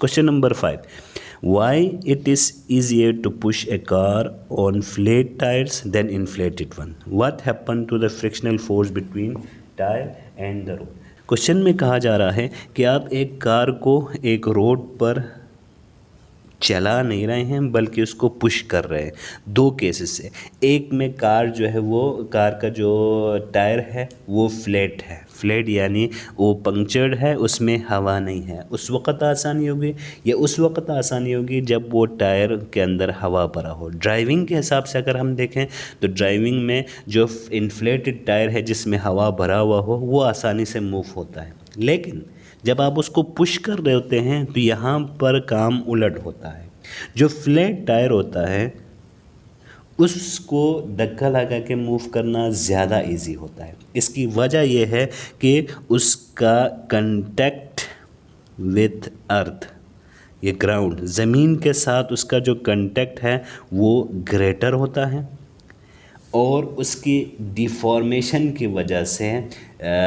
Question number 5, why it is easier to push a car on flat tyres than inflated one, what happen to the frictional force between tyre and the road. Question में कहा जा रहा है कि आप एक car को एक रोड पर चला नहीं रहे हैं बल्कि उसको पुश कर रहे हैं। दो केसेस है, एक में कार जो है वो कार का जो टायर है वो फ्लैट है, फ्लैट यानी वो पंक्चर्ड है, उसमें हवा नहीं है। उस वक़्त आसानी होगी, या उस वक़्त आसानी होगी जब वो टायर के अंदर हवा भरा हो। ड्राइविंग के हिसाब से अगर हम देखें तो ड्राइविंग में जो इन्फ्लेटेड टायर है जिसमें हवा भरा हुआ हो वो आसानी से मूव होता है, लेकिन जब आप उसको पुश कर रहे होते हैं तो यहाँ पर काम उलट होता है। जो फ्लैट टायर होता है उसको धक्का लगा के मूव करना ज़्यादा इजी होता है। इसकी वजह यह है कि उसका कांटेक्ट विथ अर्थ, ये ग्राउंड ज़मीन के साथ उसका जो कांटेक्ट है वो ग्रेटर होता है, और उसकी डिफॉर्मेशन की वजह से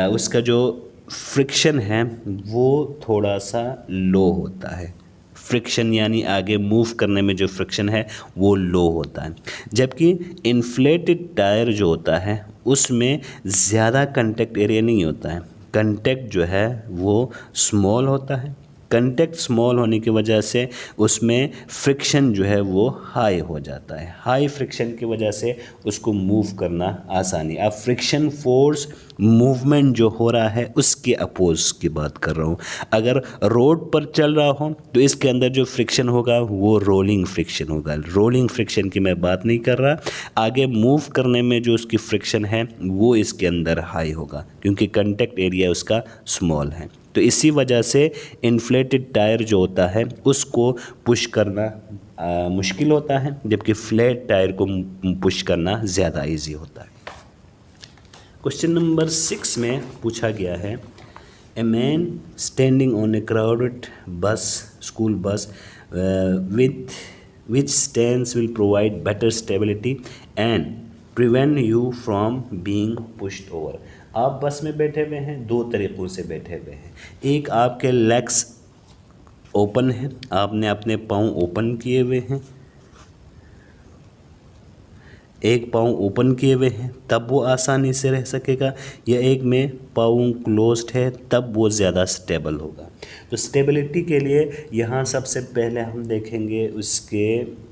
उसका जो फ्रिक्शन है वो थोड़ा सा लो होता है। फ्रिक्शन यानी आगे मूव करने में जो फ्रिक्शन है वो लो होता है, जबकि इन्फ्लेटेड टायर जो होता है उसमें ज़्यादा कंटेक्ट एरिया नहीं होता है। कंटेक्ट जो है वो स्मॉल होता है। कंटेक्ट स्मॉल होने की वजह से उसमें फ्रिक्शन जो है वो हाई हो जाता है। हाई फ्रिक्शन की वजह से उसको मूव करना आसानी। अब फ्रिक्शन फोर्स मूवमेंट जो हो रहा है उसके अपोज की बात कर रहा हूँ। अगर रोड पर चल रहा हो तो इसके अंदर जो फ्रिक्शन होगा वो रोलिंग फ्रिक्शन होगा। रोलिंग फ्रिक्शन की मैं बात नहीं कर रहा, आगे मूव करने में जो उसकी फ्रिक्शन है वो इसके अंदर हाई होगा क्योंकि कंटेक्ट एरिया उसका स्मॉल है। तो इसी वजह से इन्फ्लेटेड टायर जो होता है उसको पुश करना मुश्किल होता है, जबकि फ्लैट टायर को पुश करना ज़्यादा इजी होता है। क्वेश्चन नंबर 6 में पूछा गया है, a man standing on a crowded bus, school bus which stands will provide better stability and prevent you from being pushed over. आप बस में बैठे हुए हैं, दो तरीक़ों से बैठे हुए हैं। एक, आपके लेग्स ओपन हैं, आपने अपने पाँव ओपन किए हुए हैं, एक पाँव ओपन किए हुए हैं तब वो आसानी से रह सकेगा, या एक में पाँव क्लोज्ड है तब वो ज़्यादा स्टेबल होगा। तो स्टेबिलिटी के लिए यहाँ सबसे पहले हम देखेंगे उसके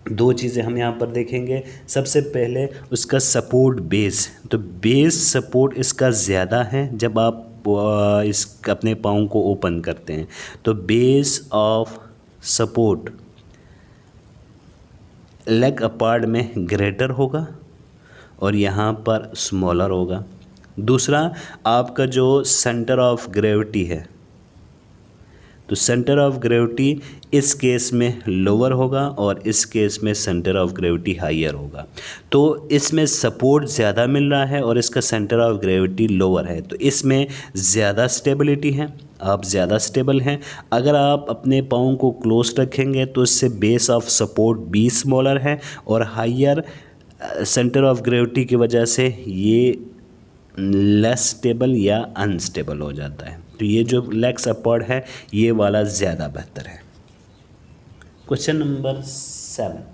दो चीज़ें हम यहाँ पर देखेंगे। सबसे पहले उसका सपोर्ट बेस, तो बेस सपोर्ट इसका ज़्यादा है जब आप इस अपने पाँव को ओपन करते हैं, तो base of support leg apart में ग्रेटर होगा और यहाँ पर स्मॉलर होगा। दूसरा, आपका जो सेंटर ऑफ ग्रेविटी है, तो सेंटर ऑफ ग्रेविटी इस केस में लोअर होगा और इस केस में सेंटर ऑफ ग्रेविटी हायर होगा। तो इसमें सपोर्ट ज़्यादा मिल रहा है और इसका सेंटर ऑफ ग्रेविटी लोअर है, तो इसमें ज़्यादा स्टेबिलिटी है, आप ज़्यादा स्टेबल हैं। अगर आप अपने पाँव को क्लोज रखेंगे तो इससे बेस ऑफ सपोर्ट भी स्मॉलर है और हायर सेंटर ऑफ ग्रेविटी की वजह से ये लेस स्टेबल या अनस्टेबल हो जाता है। तो ये जो लेग्स अपवर्ड है ये वाला ज़्यादा बेहतर है। क्वेश्चन नंबर 7,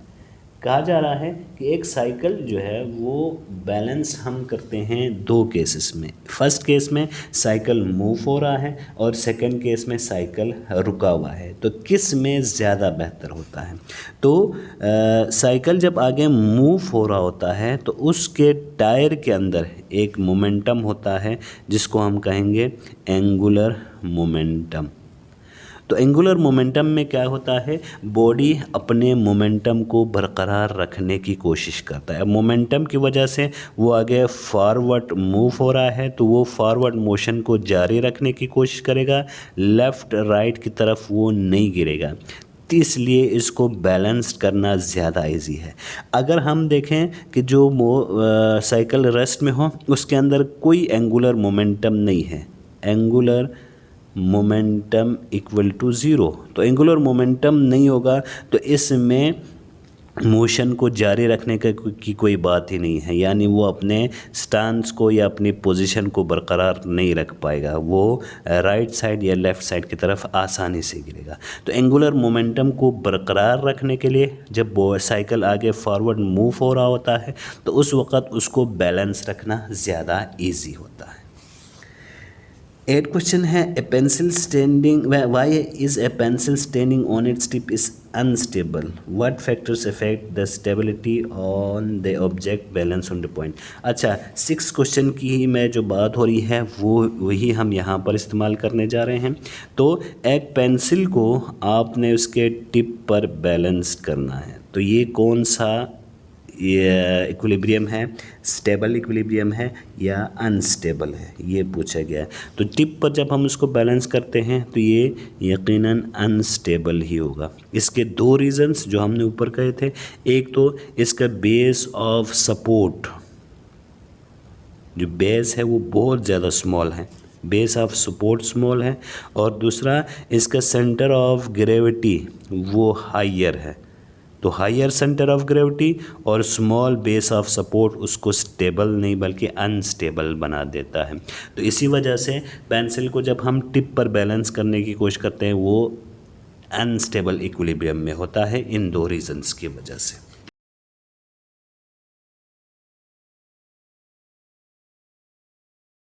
कहा जा रहा है कि एक साइकिल जो है वो बैलेंस हम करते हैं दो केसेस में। फर्स्ट केस में साइकिल मूव हो रहा है और सेकंड केस में साइकिल रुका हुआ है, तो किस में ज़्यादा बेहतर होता है। तो साइकिल जब आगे मूव हो रहा होता है तो उसके टायर के अंदर एक मोमेंटम होता है जिसको हम कहेंगे एंगुलर मोमेंटम। तो एंगुलर मोमेंटम में क्या होता है, बॉडी अपने मोमेंटम को बरकरार रखने की कोशिश करता है। मोमेंटम की वजह से वो आगे फॉरवर्ड मूव हो रहा है तो वो फॉरवर्ड मोशन को जारी रखने की कोशिश करेगा, लेफ़्ट राइट की तरफ वो नहीं गिरेगा। तो इसलिए इसको बैलेंस करना ज़्यादा इजी है। अगर हम देखें कि जो साइकिल रेस्ट में हो उसके अंदर कोई एंगुलर मोमेंटम नहीं है, angular momentum equal to zero, तो एंगुलर मोमेंटम नहीं होगा तो इसमें मोशन को जारी रखने की कोई बात ही नहीं है, यानी वो अपने स्टांस को या अपनी पोजीशन को बरकरार नहीं रख पाएगा, वो राइट साइड या लेफ़्ट साइड की तरफ आसानी से गिरेगा। तो एंगुलर मोमेंटम को बरकरार रखने के लिए जब वो साइकिल आगे फॉरवर्ड मूव हो रहा होता है तो उस वक़्त उसको बैलेंस रखना ज़्यादा ईजी होता है। 8 क्वेश्चन है, a pencil standing why is a pencil standing on its tip is unstable, what factors affect the stability on the object balance on the point. अच्छा, 6 क्वेश्चन की मैं जो बात हो रही है वो वही हम यहाँ पर इस्तेमाल करने जा रहे हैं। तो एक पेंसिल को आपने उसके टिप पर बैलेंस करना है, तो ये कौन सा ये इक्विलिब्रियम है, स्टेबल इक्विलिब्रियम है या अनस्टेबल है, ये पूछा गया है। तो टिप पर जब हम उसको बैलेंस करते हैं तो ये यकीनन अनस्टेबल ही होगा। इसके 2 रीज़न्स जो हमने ऊपर कहे थे, एक तो इसका बेस ऑफ सपोर्ट, जो बेस है वो बहुत ज़्यादा स्मॉल है, बेस ऑफ सपोर्ट स्मॉल है, और दूसरा इसका सेंटर ऑफ ग्रेविटी वो हाइयर है। तो हाइयर सेंटर ऑफ ग्रेविटी और स्मॉल बेस ऑफ सपोर्ट उसको स्टेबल नहीं बल्कि अनस्टेबल बना देता है। तो इसी वजह से पेंसिल को जब हम टिप पर बैलेंस करने की कोशिश करते हैं वो अनस्टेबल इक्विलिब्रियम में होता है, इन 2 रीज़न्स की वजह से।